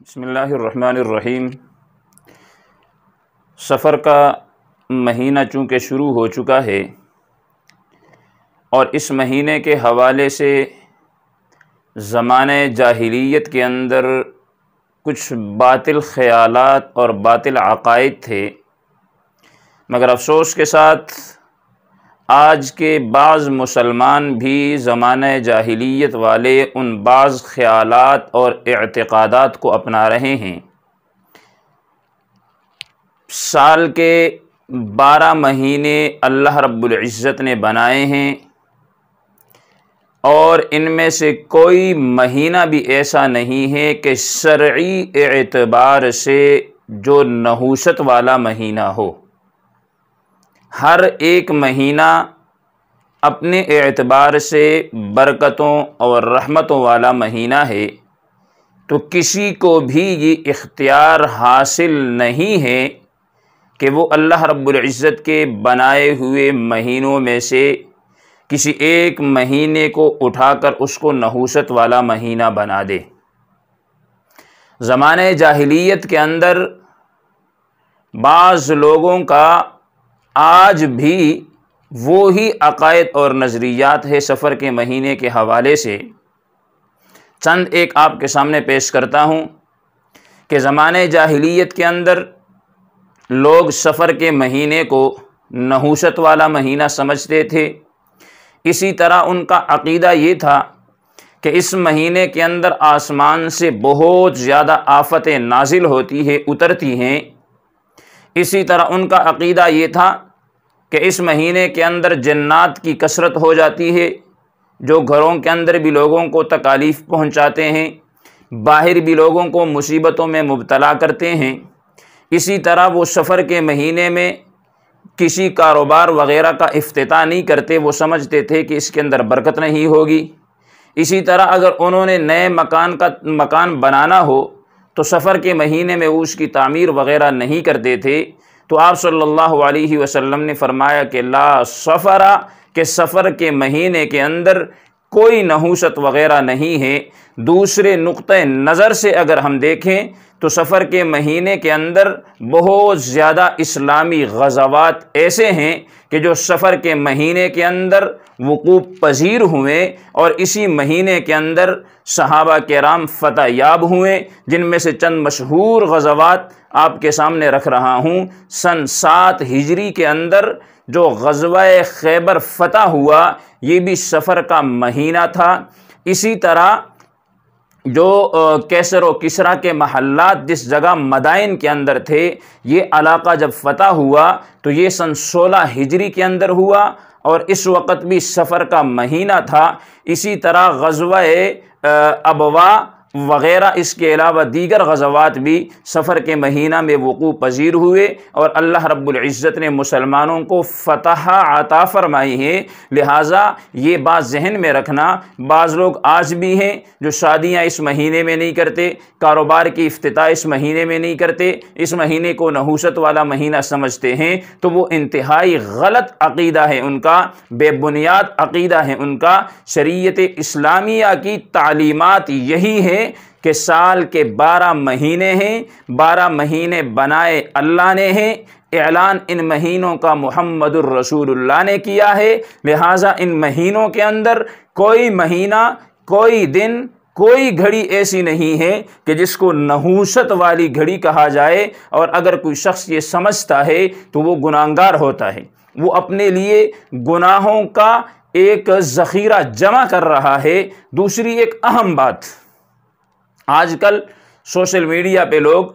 بسم اللہ الرحمن الرحیم۔ سفر کا مہینہ چونکہ شروع ہو چکا ہے اور اس مہینے کے حوالے سے زمانۂ جاہلیت کے اندر کچھ باطل خیالات اور باطل عقائد تھے، مگر افسوس کے ساتھ آج کے بعض مسلمان بھی زمانۂ جاہلیت والے ان بعض خیالات اور اعتقادات کو اپنا رہے ہیں۔ سال کے 12 مہینے اللہ رب العزت نے بنائے ہیں اور ان میں سے کوئی مہینہ بھی ایسا نہیں ہے کہ شرعی اعتبار سے جو نحوست والا مہینہ ہو۔ ہر ایک مہینہ اپنے اعتبار سے برکتوں اور رحمتوں والا مہینہ ہے، تو کسی کو بھی یہ اختیار حاصل نہیں ہے کہ وہ اللہ رب العزت کے بنائے ہوئے مہینوں میں سے کسی ایک مہینے کو اٹھا کر اس کو نحوست والا مہینہ بنا دے۔ زمانۂ جاہلیت کے اندر بعض لوگوں کا آج بھی وہی عقائد اور نظریات ہے سفر کے مہینے کے حوالے سے۔ چند ایک آپ کے سامنے پیش کرتا ہوں کہ زمانۂ جاہلیت کے اندر لوگ سفر کے مہینے کو نحوست والا مہینہ سمجھتے تھے۔ اسی طرح ان کا عقیدہ یہ تھا کہ اس مہینے کے اندر آسمان سے بہت زیادہ آفتیں نازل ہوتی ہیں، اترتی ہیں۔ اسی طرح ان کا عقیدہ یہ تھا کہ اس مہینے کے اندر جنات کی کثرت ہو جاتی ہے، جو گھروں کے اندر بھی لوگوں کو تکالیف پہنچاتے ہیں، باہر بھی لوگوں کو مصیبتوں میں مبتلا کرتے ہیں۔ اسی طرح وہ سفر کے مہینے میں کسی کاروبار وغیرہ کا افتتاح نہیں کرتے، وہ سمجھتے تھے کہ اس کے اندر برکت نہیں ہوگی۔ اسی طرح اگر انہوں نے نئے مکان بنانا ہو تو سفر کے مہینے میں اس کی تعمیر وغیرہ نہیں کرتے تھے۔ تو آپ صلی اللہ علیہ وسلم نے فرمایا کہ لا سفرا، کہ سفر کے مہینے کے اندر کوئی نحوست وغیرہ نہیں ہے۔ دوسرے نقطۂ نظر سے اگر ہم دیکھیں تو سفر کے مہینے کے اندر بہت زیادہ اسلامی غزوات ایسے ہیں کہ جو سفر کے مہینے کے اندر وقوع پذیر ہوئے، اور اسی مہینے کے اندر صحابہ کرام فتح یاب ہوئے، جن میں سے چند مشہور غزوات آپ کے سامنے رکھ رہا ہوں۔ سن 7 ہجری کے اندر جو غزوہ خیبر فتح ہوا، یہ بھی سفر کا مہینہ تھا۔ اسی طرح جو کیسر و کسریٰ کے محلات جس جگہ مدائن کے اندر تھے، یہ علاقہ جب فتح ہوا تو یہ سن 16 ہجری کے اندر ہوا، اور اس وقت بھی سفر کا مہینہ تھا۔ اسی طرح غزوہ ابوا وغیرہ، اس کے علاوہ دیگر غزوات بھی سفر کے مہینہ میں وقوع پذیر ہوئے، اور اللہ رب العزت نے مسلمانوں کو فتح عطا فرمائی ہے۔ لہٰذا یہ بات ذہن میں رکھنا، بعض لوگ آج بھی ہیں جو شادیاں اس مہینے میں نہیں کرتے، کاروبار کی افتتاح اس مہینے میں نہیں کرتے، اس مہینے کو نحوست والا مہینہ سمجھتے ہیں، تو وہ انتہائی غلط عقیدہ ہے ان کا، بے بنیاد عقیدہ ہے ان کا۔ شریعت اسلامیہ کی تعلیمات یہی ہے کہ سال کے 12 مہینے ہیں، 12 مہینے بنائے اللہ نے ہیں، اعلان ان مہینوں کا محمد الرسول اللہ نے کیا ہے۔ لہٰذا ان مہینوں کے اندر کوئی مہینہ، کوئی دن، کوئی گھڑی ایسی نہیں ہے کہ جس کو نحوست والی گھڑی کہا جائے، اور اگر کوئی شخص یہ سمجھتا ہے تو وہ گناہگار ہوتا ہے، وہ اپنے لیے گناہوں کا ایک ذخیرہ جمع کر رہا ہے۔ دوسری ایک اہم بات، آج کل سوشل میڈیا پہ لوگ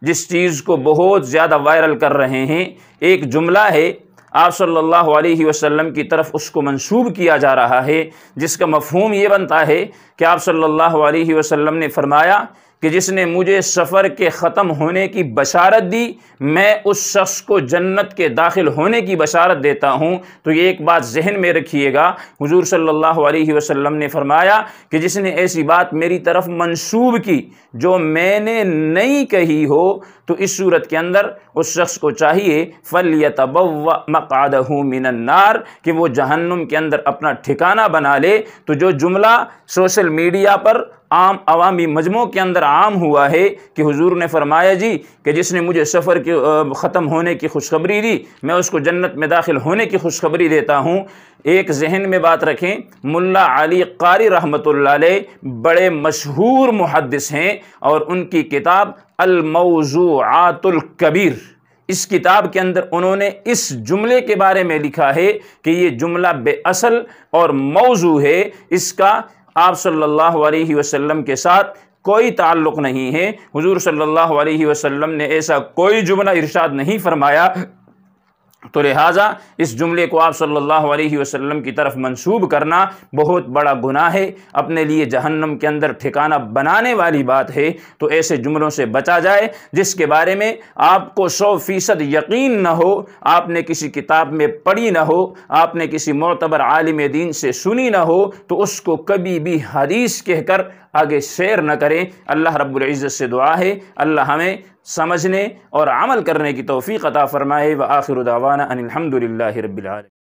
جس چیز کو بہت زیادہ وائرل کر رہے ہیں، ایک جملہ ہے، آپ صلی اللہ علیہ وسلم کی طرف اس کو منسوب کیا جا رہا ہے، جس کا مفہوم یہ بنتا ہے کہ آپ صلی اللہ علیہ وسلم نے فرمایا کہ جس نے مجھے سفر کے ختم ہونے کی بشارت دی، میں اس شخص کو جنت کے داخل ہونے کی بشارت دیتا ہوں۔ تو یہ ایک بات ذہن میں رکھیے گا، حضور صلی اللہ علیہ وسلم نے فرمایا کہ جس نے ایسی بات میری طرف منسوب کی جو میں نے نہیں کہی ہو، تو اس صورت کے اندر اس شخص کو چاہیے فَلْيَتَبَوَّأْ مَقْعَدَهُ مِنَ النَّارِ، کہ وہ جہنم کے اندر اپنا ٹھکانہ بنا لے۔ تو جو جملہ سوشل میڈیا پر عام عوامی مجموع کے اندر عام ہوا ہے کہ حضور نے فرمایا جی کہ جس نے مجھے سفر کے ختم ہونے کی خوشخبری دی میں اس کو جنت میں داخل ہونے کی خوشخبری دیتا ہوں۔ ایک ذہن میں بات رکھیں، ملا علی قاری رحمۃ اللہ علیہ بڑے مشہور محدث ہیں، اور ان کی کتاب الموضوعات الکبیر، اس کتاب کے اندر انہوں نے اس جملے کے بارے میں لکھا ہے کہ یہ جملہ بے اصل اور موضوع ہے، اس کا آپ صلی اللہ علیہ وسلم کے ساتھ کوئی تعلق نہیں ہے۔ حضور صلی اللہ علیہ وسلم نے ایسا کوئی جملہ ارشاد نہیں فرمایا، تو لہٰذا اس جملے کو آپ صلی اللہ علیہ وسلم کی طرف منسوب کرنا بہت بڑا گناہ ہے، اپنے لیے جہنم کے اندر ٹھکانہ بنانے والی بات ہے۔ تو ایسے جملوں سے بچا جائے جس کے بارے میں آپ کو 100% یقین نہ ہو، آپ نے کسی کتاب میں پڑھی نہ ہو، آپ نے کسی معتبر عالم دین سے سنی نہ ہو، تو اس کو کبھی بھی حدیث کہہ کر آگے شیئر نہ کریں۔ اللہ رب العزت سے دعا ہے اللہ ہمیں سمجھنے اور عمل کرنے کی توفیق عطا فرمائے۔ وآخر دعوانا ان الحمد للہ رب العالمین۔